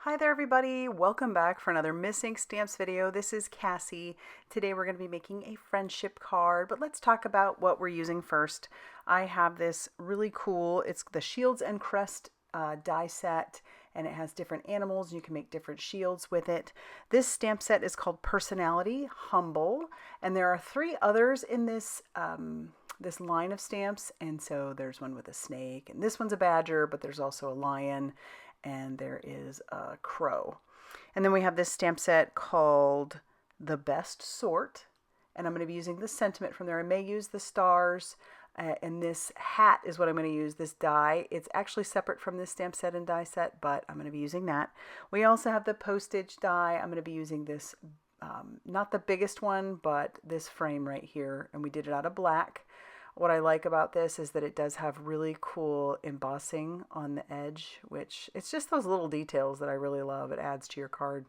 Hi there everybody, welcome back for another Missing Stamps video. This is Cassie. Today we're going to be making a friendship card, but let's talk about what we're using first. I have this really cool, it's the Shields and Crest die set, and it has different animals. You can make different shields with it. This stamp set is called Personality, Humble, and there are three others in this this line of stamps, and so there's one with a snake, and this one's a badger, but there's also a lion, and there is a crow. And then we have this stamp set called The Best Sort, and I'm going to be using the sentiment from there. I may use the stars, and this hat is what I'm going to use, this die. It's actually separate from this stamp set and die set, but I'm going to be using that. We also have the Postage die. I'm going to be using this, not the biggest one, but this frame right here, and we did it out of black. What I like about this is that it does have really cool embossing on the edge, which it's just those little details that I really love. It adds to your card.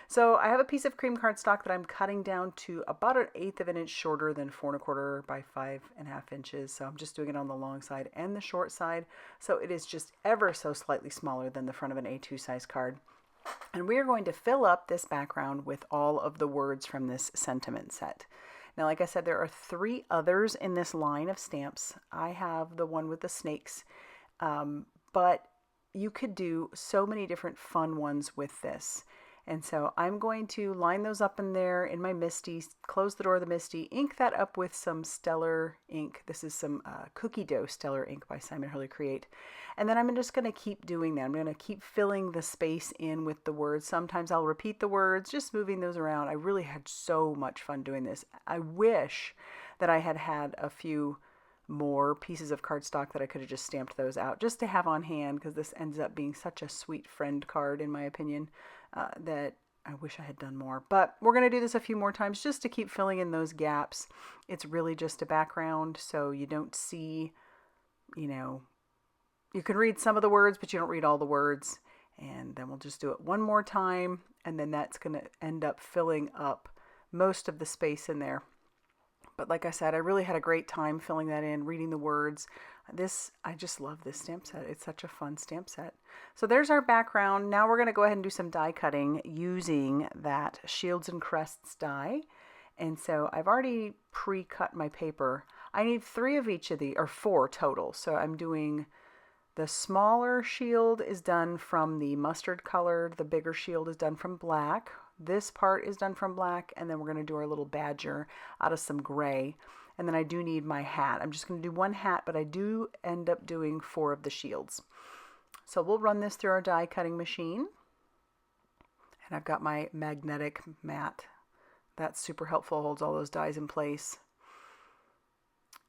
So I have a piece of cream cardstock that I'm cutting down to about 1/8 of an inch shorter than 4 1/4 by 5.5 inches. So I'm just doing it on the long side and the short side. So it is just ever so slightly smaller than the front of an A2 size card. And we are going to fill up this background with all of the words from this sentiment set. Now, like I said, there are three others in this line of stamps. I have the one with the snakes, but you could do so many different fun ones with this. And so I'm going to line those up in there in my Misty, close the door of the Misty, ink that up with some Stellar ink. This is some cookie dough Stellar ink by Simon Hurley Create. And then I'm just going to keep doing that. I'm going to keep filling the space in with the words. Sometimes I'll repeat the words, just moving those around. I really had so much fun doing this. I wish that I had had a few more pieces of cardstock that I could have just stamped those out just to have on hand, because this ends up being such a sweet friend card in my opinion, that I wish I had done more. But we're going to do this a few more times just to keep filling in those gaps. It's really just a background, so you don't see, you can read some of the words, but you don't read all the words. And then we'll just do it one more time, and then that's going to end up filling up most of the space in there. But like I said, I really had a great time filling that in, reading the words. I just love this stamp set. It's such a fun stamp set. So there's our background. Now we're going to go ahead and do some die cutting using that Shields and Crests die. And so I've already pre-cut my paper. I need 3 of each of the, or 4 total. So I'm doing the smaller shield is done from the mustard colored. The bigger shield is done from black. This part is done from black, and then we're going to do our little badger out of some gray. And then I do need my hat. I'm just going to do 1 hat, but I do end up doing 4 of the shields. So we'll run this through our die cutting machine. And I've got my magnetic mat. That's super helpful, holds all those dies in place.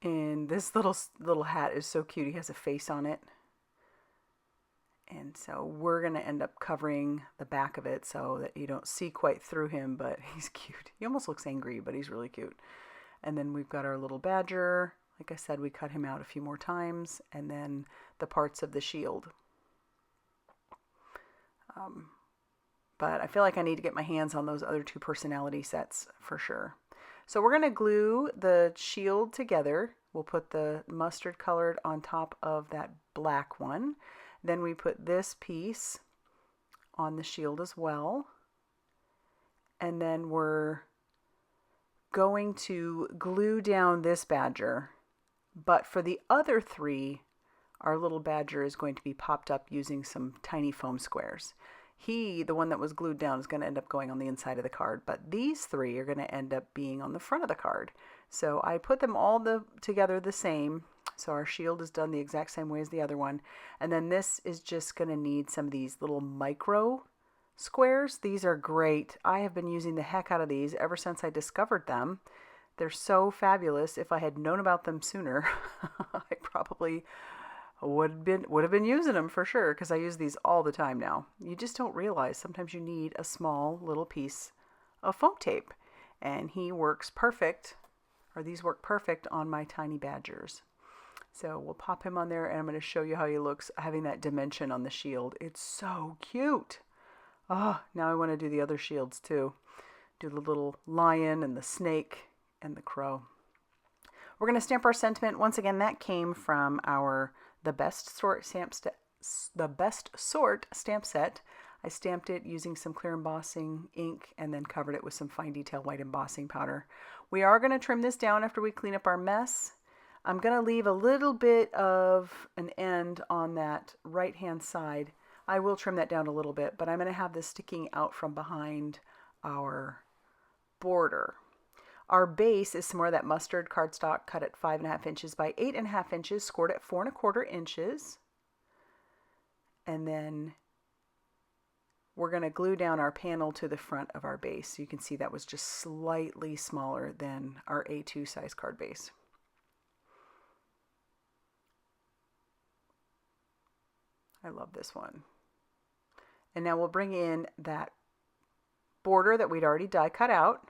And this little hat is so cute. He has a face on it. And so we're going to end up covering the back of it so that you don't see quite through him, but he's cute. He almost looks angry, but he's really cute. And then we've got our little badger. Like I said, we cut him out a few more times, and then the parts of the shield. But I feel like I need to get my hands on those other 2 personality sets for sure. So we're going to glue the shield together. We'll put the mustard colored on top of that black one. Then we put this piece on the shield as well. And then we're going to glue down this badger. But for the other 3, our little badger is going to be popped up using some tiny foam squares. The one that was glued down, is going to end up going on the inside of the card. But these 3 are going to end up being on the front of the card. So I put them all together the same. So our shield is done the exact same way as the other one. And then this is just going to need some of these little micro squares. These are great. I have been using the heck out of these ever since I discovered them. They're so fabulous. If I had known about them sooner, I probably would have been using them for sure, because I use these all the time now. You just don't realize sometimes you need a small little piece of foam tape. And he works perfect, or these work perfect on my tiny badgers. So we'll pop him on there, and I'm going to show you how he looks having that dimension on the shield. It's so cute. Oh, now I want to do the other shields too. Do the little lion and the snake and the crow. We're going to stamp our sentiment. Once again, that came from our The Best Sort stamp set. I stamped it using some clear embossing ink and then covered it with some fine detail white embossing powder. We are going to trim this down after we clean up our mess. I'm going to leave a little bit of an end on that right hand side. I will trim that down a little bit, but I'm going to have this sticking out from behind our border. Our base is some more of that mustard cardstock cut at 5.5 inches by 8.5 inches, scored at 4.25 inches. And then we're going to glue down our panel to the front of our base. So you can see that was just slightly smaller than our A2 size card base. I love this one. And now we'll bring in that border that we'd already die cut out.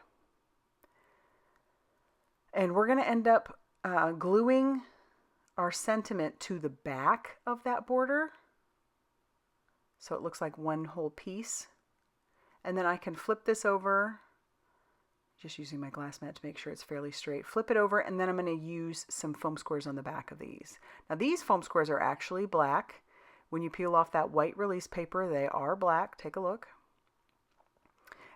And we're going to end up gluing our sentiment to the back of that border. So it looks like one whole piece. And then I can flip this over, just using my glass mat to make sure it's fairly straight. Flip it over, and then I'm going to use some foam squares on the back of these. Now these foam squares are actually black. When you peel off that white release paper, they are black. Take a look.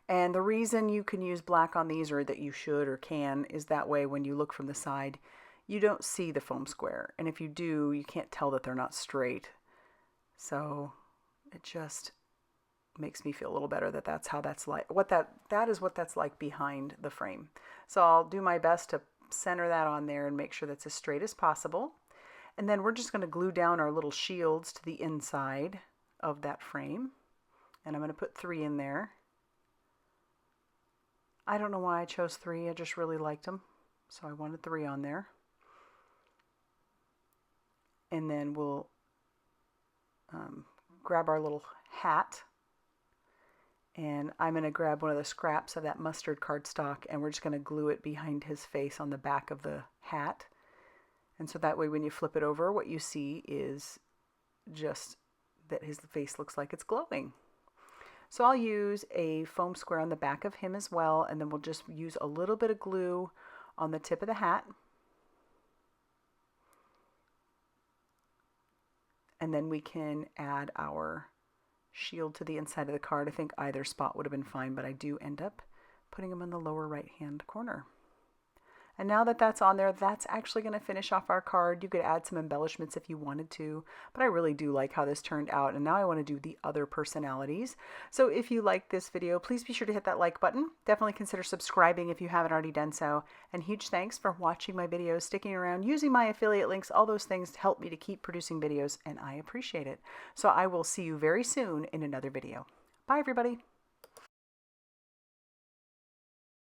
And the reason you can use black on these, or that you should or can, is that way when you look from the side, you don't see the foam square. And if you do, you can't tell that they're not straight. So it just makes me feel a little better that that's how that's like, that is what that's like behind the frame. So I'll do my best to center that on there and make sure that's as straight as possible. And then we're just going to glue down our little shields to the inside of that frame. And I'm going to put 3 in there. I don't know why I chose 3. I just really liked them. So I wanted 3 on there. And then we'll grab our little hat. And I'm going to grab one of the scraps of that mustard cardstock, and we're just going to glue it behind his face on the back of the hat. And so that way when you flip it over, what you see is just that his face looks like it's glowing. So I'll use a foam square on the back of him as well, and then we'll just use a little bit of glue on the tip of the hat. And then we can add our shield to the inside of the card. I think either spot would have been fine, but I do end up putting them in the lower right hand corner. And now that that's on there, that's actually going to finish off our card. You could add some embellishments if you wanted to, but I really do like how this turned out. And now I want to do the other personalities. So if you like this video, please be sure to hit that like button. Definitely consider subscribing if you haven't already done so. And huge thanks for watching my videos, sticking around, using my affiliate links. All those things help me to keep producing videos, and I appreciate it. So I will see you very soon in another video. Bye, everybody.